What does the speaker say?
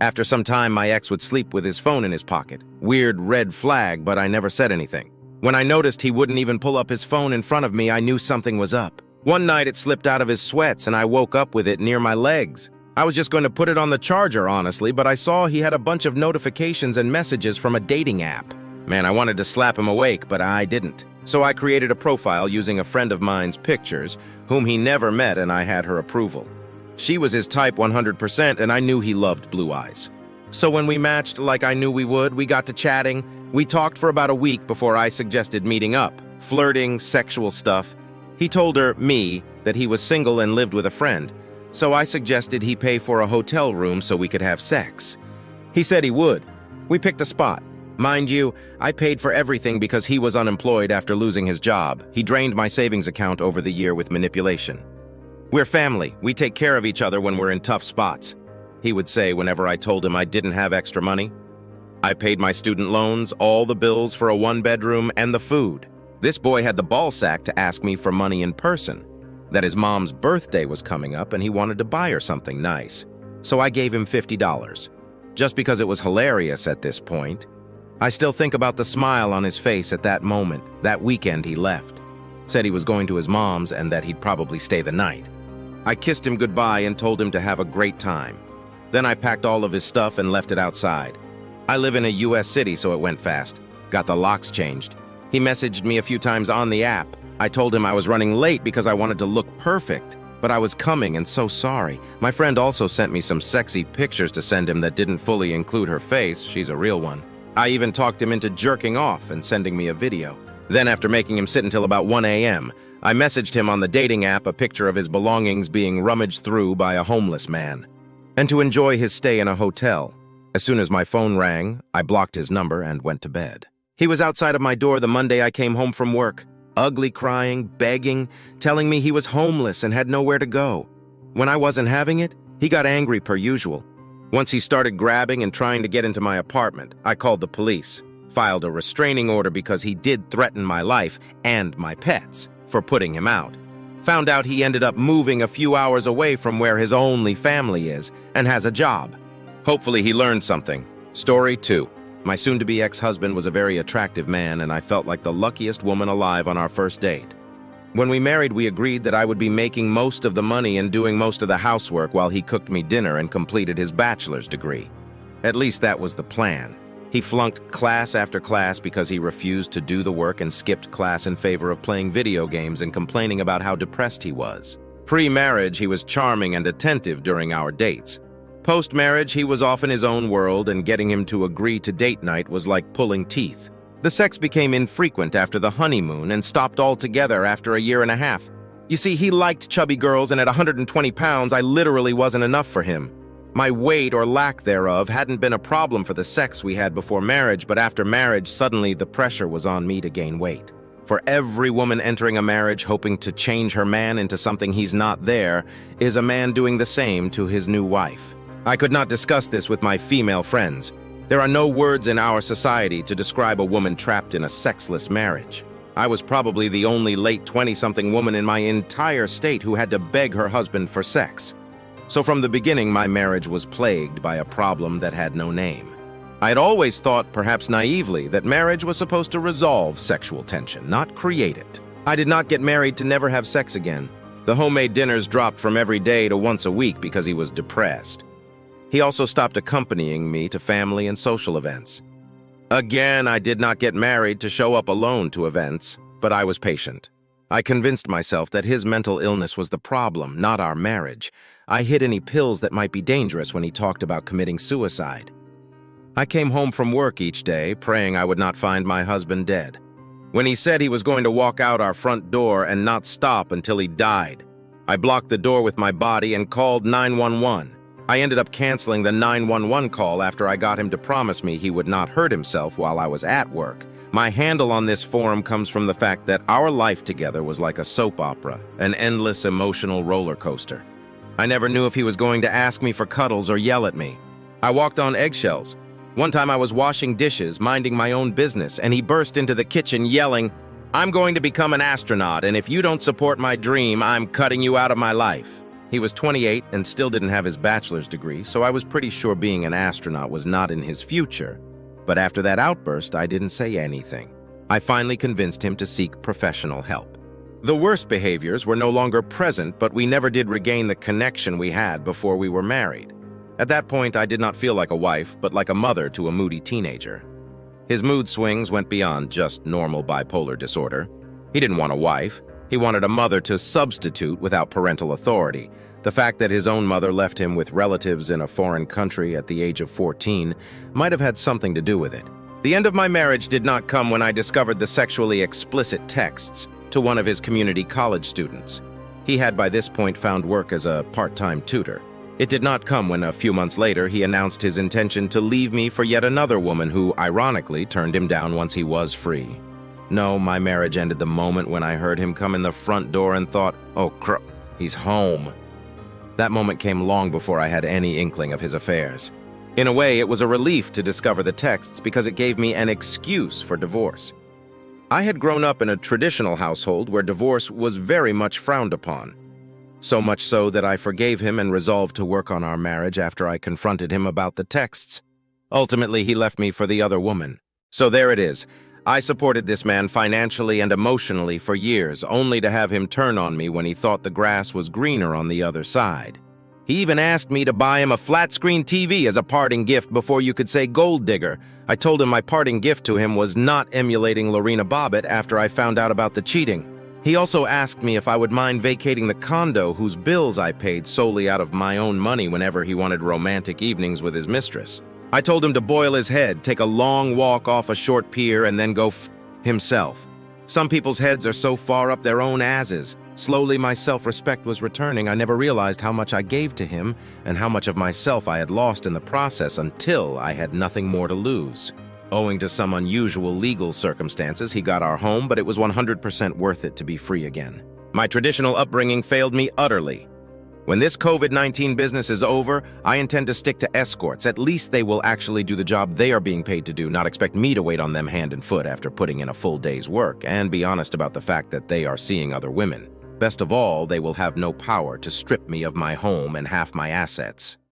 After some time, my ex would sleep with his phone in his pocket. Weird red flag, but I never said anything. When I noticed he wouldn't even pull up his phone in front of me, I knew something was up. One night it slipped out of his sweats and I woke up with it near my legs. I was just going to put it on the charger, honestly, but I saw he had a bunch of notifications and messages from a dating app. Man, I wanted to slap him awake, but I didn't. So I created a profile using a friend of mine's pictures, whom he never met, and I had her approval. She was his type 100%, and I knew he loved blue eyes. So when we matched like I knew we would, we got to chatting. We talked for about a week before I suggested meeting up. Flirting, sexual stuff. He told her, me, that he was single and lived with a friend. So I suggested he pay for a hotel room so we could have sex. He said he would. We picked a spot. Mind you, I paid for everything because he was unemployed after losing his job. He drained my savings account over the year with manipulation. We're family. We take care of each other when we're in tough spots, he would say whenever I told him I didn't have extra money. I paid my student loans, all the bills for a one-bedroom, and the food. This boy had the ballsack to ask me for money in person. That his mom's birthday was coming up and he wanted to buy her something nice. So I gave him $50. Just because it was hilarious at this point. I still think about the smile on his face at that moment. That weekend he left. Said he was going to his mom's and that he'd probably stay the night. I kissed him goodbye and told him to have a great time. Then I packed all of his stuff and left it outside. I live in a US city, so it went fast. Got the locks changed. He messaged me a few times on the app. I told him I was running late because I wanted to look perfect, but I was coming and so sorry. My friend also sent me some sexy pictures to send him that didn't fully include her face. She's a real one. I even talked him into jerking off and sending me a video. Then after making him sit until about 1 a.m., I messaged him on the dating app a picture of his belongings being rummaged through by a homeless man, and to enjoy his stay in a hotel. As soon as my phone rang, I blocked his number and went to bed. He was outside of my door the Monday I came home from work. Ugly crying, begging, telling me he was homeless and had nowhere to go. When I wasn't having it, he got angry per usual. Once he started grabbing and trying to get into my apartment, I called the police, filed a restraining order because he did threaten my life and my pets for putting him out. Found out he ended up moving a few hours away from where his only family is and has a job. Hopefully he learned something. Story 2. My soon-to-be ex-husband was a very attractive man, and I felt like the luckiest woman alive on our first date. When we married, we agreed that I would be making most of the money and doing most of the housework while he cooked me dinner and completed his bachelor's degree. At least that was the plan. He flunked class after class because he refused to do the work and skipped class in favor of playing video games and complaining about how depressed he was. Pre-marriage, he was charming and attentive during our dates. Post-marriage, he was off in his own world, and getting him to agree to date night was like pulling teeth. The sex became infrequent after the honeymoon and stopped altogether after a year and a half. You see, he liked chubby girls, and at 120 pounds, I literally wasn't enough for him. My weight, or lack thereof, hadn't been a problem for the sex we had before marriage, but after marriage, suddenly the pressure was on me to gain weight. For every woman entering a marriage hoping to change her man into something he's not there is a man doing the same to his new wife. I could not discuss this with my female friends. There are no words in our society to describe a woman trapped in a sexless marriage. I was probably the only late 20-something woman in my entire state who had to beg her husband for sex. So from the beginning, my marriage was plagued by a problem that had no name. I had always thought, perhaps naively, that marriage was supposed to resolve sexual tension, not create it. I did not get married to never have sex again. The homemade dinners dropped from every day to once a week because he was depressed. He also stopped accompanying me to family and social events. Again, I did not get married to show up alone to events, but I was patient. I convinced myself that his mental illness was the problem, not our marriage. I hid any pills that might be dangerous when he talked about committing suicide. I came home from work each day, praying I would not find my husband dead. When he said he was going to walk out our front door and not stop until he died, I blocked the door with my body and called 911. I ended up canceling the 911 call after I got him to promise me he would not hurt himself while I was at work. My handle on this forum comes from the fact that our life together was like a soap opera, an endless emotional roller coaster. I never knew if he was going to ask me for cuddles or yell at me. I walked on eggshells. One time I was washing dishes, minding my own business, and he burst into the kitchen yelling, "I'm going to become an astronaut, and if you don't support my dream, I'm cutting you out of my life." He was 28 and still didn't have his bachelor's degree, so I was pretty sure being an astronaut was not in his future. But after that outburst, I didn't say anything. I finally convinced him to seek professional help. The worst behaviors were no longer present, but we never did regain the connection we had before we were married. At that point, I did not feel like a wife, but like a mother to a moody teenager. His mood swings went beyond just normal bipolar disorder. He didn't want a wife. He wanted a mother to substitute without parental authority. The fact that his own mother left him with relatives in a foreign country at the age of 14 might have had something to do with it. The end of my marriage did not come when I discovered the sexually explicit texts to one of his community college students. He had by this point found work as a part-time tutor. It did not come when a few months later he announced his intention to leave me for yet another woman who, ironically, turned him down once he was free. No, my marriage ended the moment when I heard him come in the front door and thought, oh crap, he's home. That moment came long before I had any inkling of his affairs. In a way, it was a relief to discover the texts because it gave me an excuse for divorce. I had grown up in a traditional household where divorce was very much frowned upon. So much so that I forgave him and resolved to work on our marriage after I confronted him about the texts. Ultimately, he left me for the other woman. So there it is. I supported this man financially and emotionally for years, only to have him turn on me when he thought the grass was greener on the other side. He even asked me to buy him a flat-screen TV as a parting gift before you could say gold digger. I told him my parting gift to him was not emulating Lorena Bobbitt after I found out about the cheating. He also asked me if I would mind vacating the condo whose bills I paid solely out of my own money whenever he wanted romantic evenings with his mistress. I told him to boil his head, take a long walk off a short pier, and then go himself. Some people's heads are so far up their own asses. Slowly, my self-respect was returning. I never realized how much I gave to him and how much of myself I had lost in the process until I had nothing more to lose. Owing to some unusual legal circumstances, he got our home, but it was 100% worth it to be free again. My traditional upbringing failed me utterly. When this COVID-19 business is over, I intend to stick to escorts. At least they will actually do the job they are being paid to do, not expect me to wait on them hand and foot after putting in a full day's work, and be honest about the fact that they are seeing other women. Best of all, they will have no power to strip me of my home and half my assets.